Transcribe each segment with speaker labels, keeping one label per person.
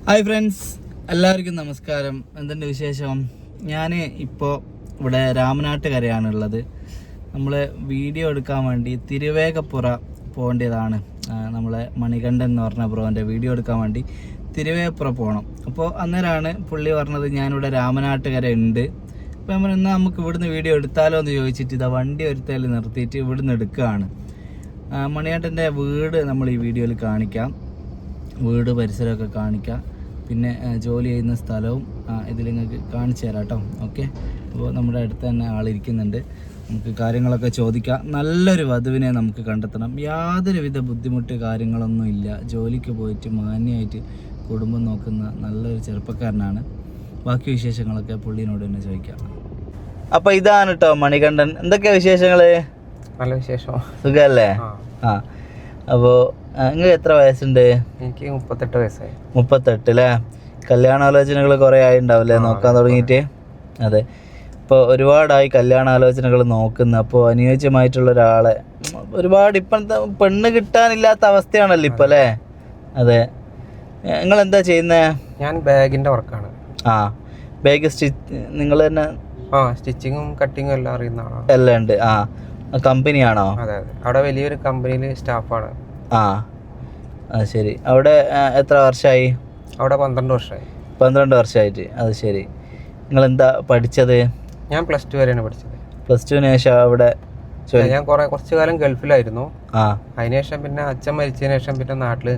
Speaker 1: Hi friends, എല്ലാവർക്കും നമസ്കാരം. എന്തുണ്ട് വിശേഷം? ഞാൻ ഇപ്പോൾ ഇവിടെ രാമനാട്ടുകരയാണുള്ളത്. നമ്മൾ വീഡിയോ എടുക്കാൻ വേണ്ടി തിരുവേഗപ്പുറ പോകേണ്ടതാണ്. നമ്മളെ മണികണ്ഠൻ എന്ന് പറഞ്ഞ ബ്രോൻ്റെ വീഡിയോ എടുക്കാൻ വേണ്ടി തിരുവേഗപ്പുറ പോകണം. അപ്പോൾ അന്നേരമാണ് പുള്ളി പറഞ്ഞത് ഞാനിവിടെ രാമനാട്ടുകര ഉണ്ട്, അപ്പോൾ നമ്മൾ എന്നാൽ നമുക്ക് ഇവിടുന്ന് വീഡിയോ എടുത്താലോ എന്ന് ചോദിച്ചിട്ട് ഇതാ വണ്ടി ഒരുത്തേൽ നിർത്തിയിട്ട് ഇവിടുന്ന് എടുക്കുകയാണ്. മണികണ്ഠൻ്റെ വീട് നമ്മൾ ഈ വീഡിയോയിൽ കാണിക്കാം, വീട് പരിസരമൊക്കെ കാണിക്കാം, പിന്നെ ജോലി ചെയ്യുന്ന സ്ഥലവും ഇതിൽ നിങ്ങൾക്ക് കാണിച്ചു തരാം കേട്ടോ. ഓക്കെ, അപ്പോൾ നമ്മുടെ അടുത്ത് തന്നെ ആളിരിക്കുന്നുണ്ട്, നമുക്ക് കാര്യങ്ങളൊക്കെ ചോദിക്കാം. നല്ലൊരു വധുവിനെ നമുക്ക് കണ്ടെത്തണം, യാതൊരുവിധ ബുദ്ധിമുട്ട് കാര്യങ്ങളൊന്നും ഇല്ല. ജോലിക്ക് പോയിട്ട് മാന്യമായിട്ട് കുടുംബം നോക്കുന്ന നല്ലൊരു ചെറുപ്പക്കാരനാണ്. ബാക്കി വിശേഷങ്ങളൊക്കെ പുള്ളിനോട് തന്നെ ചോദിക്കാം. അപ്പോൾ ഇതാണ് കേട്ടോ മണികണ്ഠൻ. എന്തൊക്കെയാ വിശേഷങ്ങൾ?
Speaker 2: നല്ല വിശേഷം,
Speaker 1: സുഖമല്ലേ? അപ്പോൾ നിങ്ങൾക്ക് എത്ര വയസ്സുണ്ട്?
Speaker 2: എനിക്ക് 38 വയസ്സായി.
Speaker 1: 38 അല്ലേ? കല്യാണാലോചനകൾ കുറേ ആയിട്ടുണ്ടാവില്ലേ നോക്കാൻ തുടങ്ങിയിട്ട്? അതെ, ഇപ്പോൾ ഒരുപാടായി കല്യാണാലോചനകൾ നോക്കുന്നത്. അപ്പോൾ അനുയോജ്യമായിട്ടുള്ള ഒരാളെ ഒരുപാട് ഇപ്പോഴത്തെ പെണ്ണ് കിട്ടാനില്ലാത്ത അവസ്ഥയാണല്ലോ ഇപ്പോൾ അല്ലേ? അതെ, നിങ്ങൾ എന്താ ചെയ്യുന്നത്?
Speaker 2: ഞാൻ ബാഗിൻ്റെ വർക്കാണ്.
Speaker 1: ബാഗ് നിങ്ങൾ തന്നെ?
Speaker 2: സ്റ്റിച്ചിങ്ങും കട്ടിങ്ങും എല്ലാം അറിയുന്ന ആളാണ്.
Speaker 1: എല്ലാം ഉണ്ട്. കമ്പനിയാണോ?
Speaker 2: അതെ അതെ, അവിടെ വലിയൊരു കമ്പനിയിൽ സ്റ്റാഫാണ്.
Speaker 1: അത് ശരി. അവിടെ എത്ര വർഷമായി?
Speaker 2: അവിടെ 12 വർഷമായി.
Speaker 1: 12 വർഷമായിട്ട്. അത് ശരി. നിങ്ങൾ എന്താ പഠിച്ചത്?
Speaker 2: ഞാൻ +2 വരെയാണ് പഠിച്ചത്.
Speaker 1: +2 ശേഷം അവിടെ
Speaker 2: ഞാൻ കുറച്ചു കാലം ഗൾഫിലായിരുന്നു. അതിനുശേഷം പിന്നെ അച്ഛൻ മരിച്ചതിന് ശേഷം പിന്നെ നാട്ടില്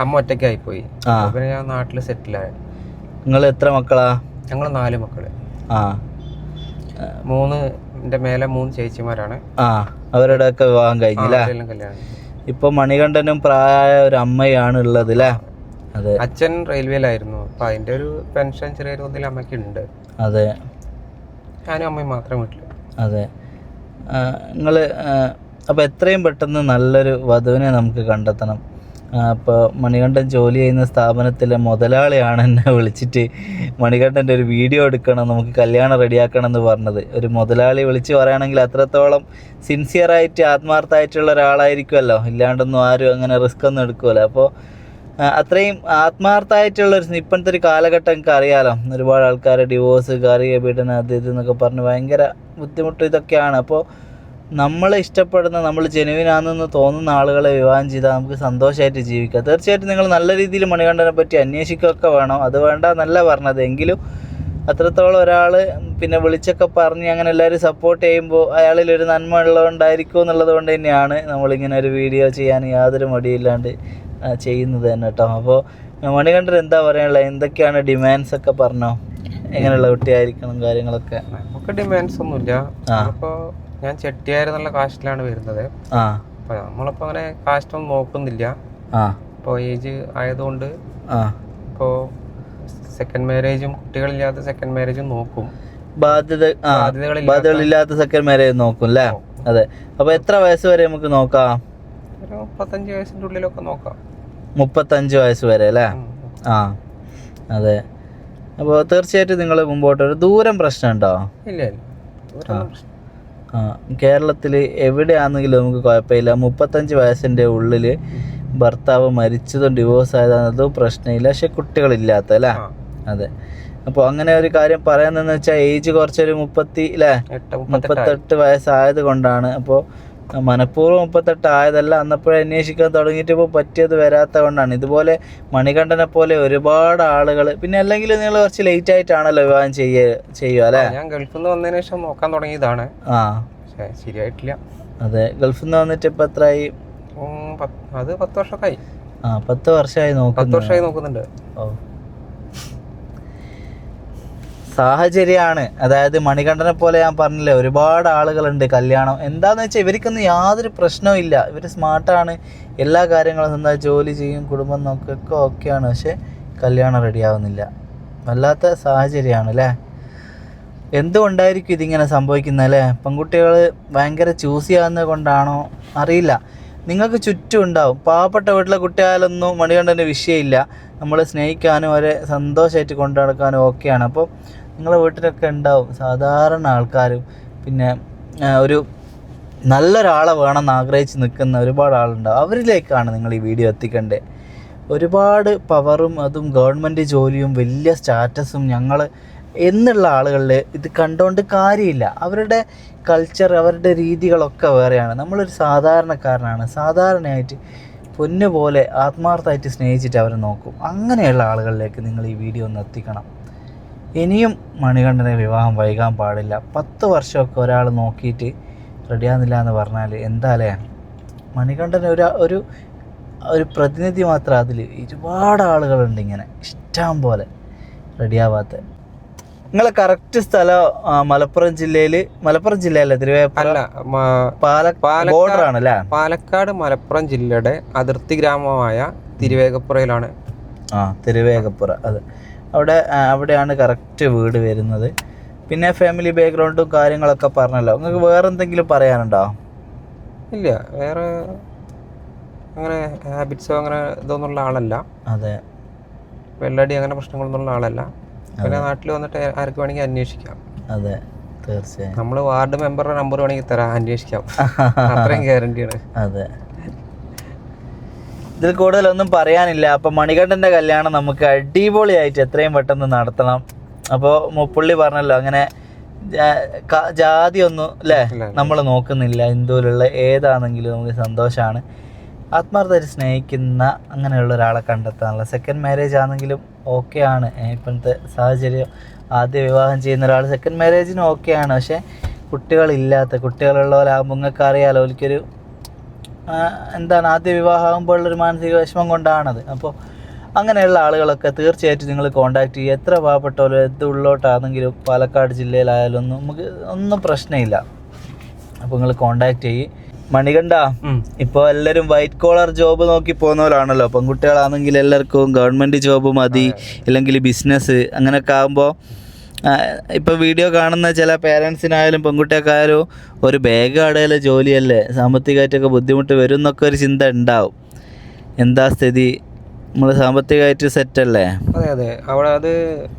Speaker 2: അമ്മ ഒറ്റയ്ക്കായിപ്പോയി. പിന്നെ ഞാൻ നാട്ടിൽ സെറ്റിലായി.
Speaker 1: നിങ്ങൾ എത്ര മക്കളാ?
Speaker 2: ഞങ്ങൾ 4 മക്കള്. 3 ചേച്ചിമാരാണ്.
Speaker 1: അവരുടെ ഒക്കെ വിവാഹം കഴിഞ്ഞില്ലേ?
Speaker 2: കല്യാണം.
Speaker 1: ഇപ്പൊ മണികണ്ഠനും പ്രായമായ ഒരു അമ്മയാണ് ഉള്ളത് അല്ലേ? അതെ,
Speaker 2: അച്ഛൻ റെയിൽവേയിലായിരുന്നു. അപ്പൊ അതിന്റെ ഒരു പെൻഷൻ ചെറിയ തോതിൽ അമ്മയ്ക്ക് ഉണ്ട്.
Speaker 1: അതെ,
Speaker 2: ഞാനും അമ്മയും മാത്രം വീട്ടില്.
Speaker 1: അതെ. നിങ്ങള് അപ്പൊ എത്രയും പെട്ടെന്ന് നല്ലൊരു വധുവിനെ നമുക്ക് കണ്ടെത്തണം. അപ്പോൾ മണികണ്ഠൻ ജോലി ചെയ്യുന്ന സ്ഥാപനത്തിലെ മുതലാളിയാണ് എന്നെ വിളിച്ചിട്ട് മണികണ്ഠൻ്റെ ഒരു വീഡിയോ എടുക്കണം, നമുക്ക് കല്യാണം റെഡിയാക്കണം എന്ന് പറഞ്ഞത്. ഒരു മുതലാളി വിളിച്ച് പറയുകയാണെങ്കിൽ അത്രത്തോളം സിൻസിയറായിട്ട് ആത്മാർത്ഥമായിട്ടുള്ള ഒരാളായിരിക്കുമല്ലോ, ഇല്ലാണ്ടൊന്നും ആരും അങ്ങനെ റിസ്ക് ഒന്നും എടുക്കുമല്ലോ. അപ്പോൾ അത്രയും ആത്മാർത്ഥമായിട്ടുള്ളൊരു ഇപ്പോഴത്തെ ഒരു കാലഘട്ടം എനിക്ക് അറിയാലോ, ഒരുപാട് ആൾക്കാർ ഡിവോഴ്സ്, ഗാർഹിക പീഡനം, അത് ഇതെന്നൊക്കെ പറഞ്ഞ് ഭയങ്കര ബുദ്ധിമുട്ട് ഇതൊക്കെയാണ്. അപ്പോൾ നമ്മൾ ഇഷ്ടപ്പെടുന്ന, നമ്മൾ ജെനുവിനാണെന്ന് തോന്നുന്ന ആളുകളെ വിവാഹം ചെയ്താൽ നമുക്ക് സന്തോഷമായിട്ട് ജീവിക്കാം. തീർച്ചയായിട്ടും നിങ്ങൾ നല്ല രീതിയിൽ മണികണ്ഠനെ പറ്റി അന്വേഷിക്കുകയൊക്കെ വേണം, അത് വേണ്ട എന്നല്ല പറഞ്ഞത്. എങ്കിലും അത്രത്തോളം ഒരാൾ പിന്നെ വിളിച്ചൊക്കെ പറഞ്ഞ് അങ്ങനെ എല്ലാവരും സപ്പോർട്ട് ചെയ്യുമ്പോൾ അയാളിലൊരു നന്മ ഉള്ളതുകൊണ്ടായിരിക്കും എന്നുള്ളത് കൊണ്ട് തന്നെയാണ് നമ്മളിങ്ങനെ ഒരു വീഡിയോ ചെയ്യാൻ യാതൊരു മടിയില്ലാണ്ട് ചെയ്യുന്നത് തന്നെ കേട്ടോ. അപ്പോൾ മണികണ്ഠൻ എന്താ പറയാനുള്ളത്? എന്തൊക്കെയാണ് ഡിമാൻഡ്സ് ഒക്കെ പറഞ്ഞോ? എങ്ങനെയുള്ള കുട്ടിയായിരിക്കണം കാര്യങ്ങളൊക്കെ?
Speaker 2: നമുക്ക് ഡിമാൻഡ്സ് ഒന്നുമില്ല. അപ്പോൾ ഞാൻ ചെട്ടിയാരെന്നുള്ള കാസ്റ്റിലാണ് വരുന്നത്. അപ്പൊ നമ്മളിപ്പോ അങ്ങനെ കാസ്റ്റ് ഒന്നും നോക്കുന്നില്ല. ഇപ്പൊ ഏജ് ആയതുകൊണ്ട് ഇപ്പോ സെക്കൻഡ് മാരേജും, കുട്ടികളില്ലാത്ത സെക്കൻഡ് മാരേജും നോക്കും.
Speaker 1: ബാധ്യതകളില്ലാത്ത സെക്കൻഡ് മാരേജ് നോക്കും അല്ലേ? അതെ. അപ്പൊ എത്ര വയസ്സ് വരെ നമുക്ക് നോക്കാം?
Speaker 2: ഒരു 35 വയസ്സിന്റെ ഉള്ളിലൊക്കെ നോക്കാം.
Speaker 1: 35 വയസ്സ് വരെ അല്ലേ? അതെ. അപ്പോൾ തീർച്ചയായിട്ടും നിങ്ങൾ മുമ്പോട്ട് ഒരു ദൂരം പ്രശ്നം ഉണ്ടോ?
Speaker 2: ഇല്ല, ദൂരം പ്രശ്നം
Speaker 1: കേരളത്തിൽ എവിടെയാണെങ്കിലും നമുക്ക് കുഴപ്പമില്ല. 35 വയസ്സിൻ്റെ ഉള്ളിൽ ഭർത്താവ് മരിച്ചതും ഡിവോഴ്സ് ആയതാണതും പ്രശ്നമില്ല. പക്ഷെ കുട്ടികളില്ലാത്ത അല്ലേ? അതെ. അപ്പോൾ അങ്ങനെ ഒരു കാര്യം പറയാനെന്ന് വെച്ചാൽ ഏജ് കുറച്ചൊരു 38 വയസ്സായത് കൊണ്ടാണ്. അപ്പോൾ മനഃപൂർവ്വം 38 ആയതല്ല, അന്നപ്പോഴേ അന്വേഷിക്കാൻ തുടങ്ങിയിട്ട് ഇപ്പോൾ പറ്റിയത് വരാത്ത കൊണ്ടാണ്. ഇതുപോലെ മണികണ്ഠനെ പോലെ ഒരുപാട് ആളുകൾ, പിന്നെ അല്ലെങ്കിൽ നിങ്ങൾ കുറച്ച് ലേറ്റ് ആയിട്ടാണല്ലോ വിവാഹം ചെയ്യുക അല്ലേ?
Speaker 2: ഞാൻ ഗൾഫിൽ നിന്ന് വന്നതിന് ശേഷം നോക്കാൻ തുടങ്ങിയതാണ്. ശരിയായിട്ടില്ല.
Speaker 1: അതെ, ഗൾഫിൽ നിന്ന് വന്നിട്ട് ഇപ്പം എത്രയായി?
Speaker 2: അത് 10 വർഷമൊക്കെ ആയി.
Speaker 1: 10 വർഷമായി
Speaker 2: നോക്കുന്നുണ്ട്.
Speaker 1: സാഹചര്യമാണ്. അതായത് മണികണ്ഠനെ പോലെ ഞാൻ പറഞ്ഞില്ലേ, ഒരുപാട് ആളുകളുണ്ട്. കല്യാണം എന്താണെന്ന് വെച്ചാൽ ഇവർക്കൊന്നും യാതൊരു പ്രശ്നവും ഇല്ല, ഇവർ സ്മാർട്ടാണ്, എല്ലാ കാര്യങ്ങളും നന്നായി ജോലി ചെയ്യും, കുടുംബം നോക്കൊക്കെ ഓക്കെയാണ്. പക്ഷെ കല്യാണം റെഡിയാവുന്നില്ല. വല്ലാത്ത സാഹചര്യമാണ് അല്ലേ? എന്തുകൊണ്ടായിരിക്കും ഇതിങ്ങനെ സംഭവിക്കുന്നത് അല്ലേ? പെൺകുട്ടികൾ ഭയങ്കര ചൂസ് ചെയ്യാവുന്നത് കൊണ്ടാണോ അറിയില്ല. നിങ്ങൾക്ക് ചുറ്റും ഉണ്ടാവും പാവപ്പെട്ട വീട്ടിലെ കുട്ടിയായാലൊന്നും മണികണ്ഠൻ്റെ വിഷയമില്ല, നമ്മൾ സ്നേഹിക്കാനും അവരെ സന്തോഷമായിട്ട് കൊണ്ടു നടക്കാനും ഓക്കെയാണ്. അപ്പോൾ നിങ്ങളെ വീട്ടിലൊക്കെ ഉണ്ടാവും സാധാരണ ആൾക്കാരും, പിന്നെ ഒരു നല്ലൊരാളെ വേണമെന്ന് ആഗ്രഹിച്ച് നിൽക്കുന്ന ഒരുപാട് ആളുണ്ടാവും. അവരിലേക്കാണ് നിങ്ങൾ ഈ വീഡിയോ എത്തിക്കേണ്ടത്. ഒരുപാട് പവറും അതും ഗവൺമെൻറ് ജോലിയും വലിയ സ്റ്റാറ്റസും ഞങ്ങൾ എന്നുള്ള ആളുകളിൽ ഇത് കണ്ടുകൊണ്ട് കാര്യമില്ല. അവരുടെ കൾച്ചർ, അവരുടെ രീതികളൊക്കെ വേറെയാണ്. നമ്മളൊരു സാധാരണക്കാരനാണ്, സാധാരണയായിട്ട് പൊന്നു പോലെ ആത്മാർത്ഥമായിട്ട് സ്നേഹിച്ചിട്ട് അവരെ നോക്കും. അങ്ങനെയുള്ള ആളുകളിലേക്ക് നിങ്ങൾ ഈ വീഡിയോ ഒന്ന് എത്തിക്കണം. ഇനിയും മണികണ്ഠനെ വിവാഹം വൈകാൻ പാടില്ല. 10 വർഷമൊക്കെ ഒരാൾ നോക്കിയിട്ട് റെഡിയാകുന്നില്ല എന്ന് പറഞ്ഞാൽ എന്താലേ. മണികണ്ഠൻ ഒരു പ്രതിനിധി മാത്രം. അതിൽ ഒരുപാട് ആളുകളുണ്ട് ഇങ്ങനെ ഇഷ്ടം പോലെ റെഡിയാവാത്ത. നിങ്ങളെ കറക്റ്റ് സ്ഥലം മലപ്പുറം ജില്ലയല്ലേ? തിരുവേഗപ്പുറ ബോർഡർ ആണല്ലേ?
Speaker 2: പാലക്കാട് മലപ്പുറം ജില്ലയുടെ അതിർത്തി ഗ്രാമമായ തിരുവേഗപ്പുറയിലാണ്.
Speaker 1: തിരുവേഗപ്പുറ. അതെ, അവിടെയാണ് കറക്റ്റ് വീട് വരുന്നത്. പിന്നെ ഫാമിലി ബാക്ക്ഗ്രൗണ്ടും കാര്യങ്ങളൊക്കെ പറഞ്ഞല്ലോ. നിങ്ങൾക്ക് വേറെ എന്തെങ്കിലും പറയാനുണ്ടോ?
Speaker 2: ഇല്ല, വേറെ അങ്ങനെ ഹാബിറ്റ്സോ അങ്ങനെ ഇതൊന്നുള്ള ആളല്ല.
Speaker 1: അതെ,
Speaker 2: വെള്ളടി അങ്ങനെ പ്രശ്നങ്ങളൊന്നുള്ള ആളല്ല. പിന്നെ നാട്ടിൽ വന്നിട്ട് ആർക്ക് വേണമെങ്കിൽ അന്വേഷിക്കാം.
Speaker 1: അതെ, തീർച്ചയായും.
Speaker 2: നമ്മൾ വാർഡ് മെമ്പറുടെ നമ്പർ വേണമെങ്കിൽ തരാം, അന്വേഷിക്കാം. അത്രയും ഗ്യാരണ്ടിയാണ്.
Speaker 1: അതെ, ഇതിൽ കൂടുതലൊന്നും പറയാനില്ല. അപ്പം മണികണ്ഠൻ്റെ കല്യാണം നമുക്ക് അടിപൊളിയായിട്ട് എത്രയും പെട്ടെന്ന് നടത്തണം. അപ്പോൾ പുള്ളി പറഞ്ഞല്ലോ, അങ്ങനെ ജാതി ഒന്നും അല്ലേ നമ്മൾ നോക്കുന്നില്ല. ഹിന്ദുവിലുള്ള ഏതാണെങ്കിലും നമുക്ക് സന്തോഷമാണ്. ആത്മാർത്ഥമായിട്ട് സ്നേഹിക്കുന്ന അങ്ങനെയുള്ള ഒരാളെ കണ്ടെത്താനുള്ള സെക്കൻഡ് മാരേജ് ആണെങ്കിലും ഓക്കെ ആണ്. ഇപ്പോഴത്തെ സാഹചര്യം ആദ്യ വിവാഹം ചെയ്യുന്ന ഒരാൾ സെക്കൻഡ് മാരേജിനും ഓക്കെയാണ്. പക്ഷേ കുട്ടികളുള്ളവരാകുമ്പോൾ നിങ്ങൾക്ക് അറിയാമല്ലോ, ഒരിക്കലും ആദ്യ വിവാഹമാകുമ്പോഴുള്ളൊരു മാനസിക വിഷമം കൊണ്ടാണത്. അപ്പോൾ അങ്ങനെയുള്ള ആളുകളൊക്കെ തീർച്ചയായിട്ടും നിങ്ങൾ കോൺടാക്ട് ചെയ്യുക. എത്ര പാവപ്പെട്ടവരോ എന്ത് ഉള്ളോട്ടാണെങ്കിലും പാലക്കാട് ജില്ലയിലായാലും ഒന്നും പ്രശ്നമില്ല. അപ്പോൾ നിങ്ങൾ കോൺടാക്ട് ചെയ്യും. മണികണ്ഠ, ഇപ്പോൾ എല്ലാവരും വൈറ്റ് കോളർ ജോബ് നോക്കി പോകുന്നവരാണല്ലോ. പെൺകുട്ടികളാണെങ്കിൽ എല്ലാവർക്കും ഗവൺമെൻറ് ജോബ് മതി, അല്ലെങ്കിൽ ബിസിനസ് അങ്ങനെയൊക്കെ ആകുമ്പോൾ ഇപ്പോൾ വീഡിയോ കാണുന്ന ചില പേരൻസിനായാലും പെൺകുട്ടിയൊക്കെയായാലും ഒരു ബാഗ് കടയിലെ ജോലിയല്ലേ, സാമ്പത്തികമായിട്ടൊക്കെ ബുദ്ധിമുട്ട് വരും എന്നൊക്കെ ഒരു ചിന്ത ഉണ്ടാവും. എന്താ സ്ഥിതി? നമ്മൾ സാമ്പത്തികമായിട്ട് സെറ്റല്ലേ?
Speaker 2: അതെ, അവിടെ അത്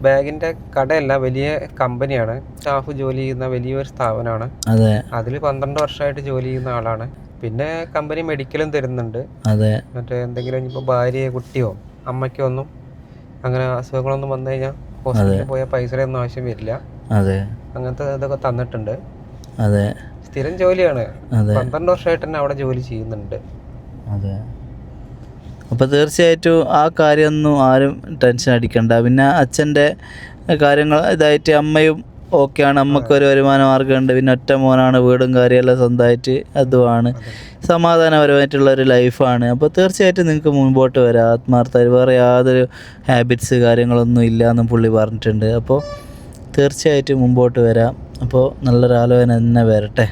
Speaker 2: ബാഗിന്റെ കടയല്ല, വലിയ കമ്പനിയാണ്. സ്റ്റാഫ് ജോലി ചെയ്യുന്ന വലിയൊരു സ്ഥാപനമാണ്.
Speaker 1: അതെ,
Speaker 2: അതിൽ 12 വർഷമായിട്ട് ജോലി ചെയ്യുന്ന ആളാണ്. പിന്നെ കമ്പനി മെഡിക്കലും തരുന്നുണ്ട്.
Speaker 1: അതെ,
Speaker 2: മറ്റേ എന്തെങ്കിലും ഇപ്പോൾ ഭാര്യയോ കുട്ടിയോ അമ്മയ്ക്കോ ഒന്നും അങ്ങനെ അസുഖങ്ങളൊന്നും വന്നു കഴിഞ്ഞാൽ ഹോസ്പിറ്റലിൽ പോയാൽ പൈസയുടെ ഒന്നും ആവശ്യം വരില്ല.
Speaker 1: അതെ,
Speaker 2: അങ്ങനത്തെ ഇതൊക്കെ തന്നിട്ടുണ്ട്.
Speaker 1: അതെ,
Speaker 2: സ്ഥിരം ജോലിയാണ്. 12 വർഷമായിട്ട് തന്നെ അവിടെ ജോലി ചെയ്യുന്നുണ്ട്.
Speaker 1: അതെ. അപ്പോൾ തീർച്ചയായിട്ടും ആ കാര്യമൊന്നും ആരും ടെൻഷൻ അടിക്കണ്ട. പിന്നെ അച്ഛൻ്റെ കാര്യങ്ങൾ ഇതായിട്ട് അമ്മയും ഓക്കെയാണ്. അമ്മക്കൊരു വരുമാന മാർഗ്ഗമുണ്ട്. പിന്നെ ഒറ്റ മോനാണ്, വീടും കാര്യമെല്ലാം സ്വന്തമായിട്ട് അതുമാണ്. സമാധാനപരമായിട്ടുള്ളൊരു ലൈഫാണ്. അപ്പോൾ തീർച്ചയായിട്ടും നിങ്ങൾക്ക് മുൻപോട്ട് വരാം. ആത്മാർത്ഥമായി വേറെ യാതൊരു ഹാബിറ്റ്സ് കാര്യങ്ങളൊന്നും ഇല്ല എന്നും പുള്ളി പറഞ്ഞിട്ടുണ്ട്. അപ്പോൾ തീർച്ചയായിട്ടും മുമ്പോട്ട് വരാം. അപ്പോൾ നല്ലൊരു ആലോചന തന്നെ വരട്ടെ.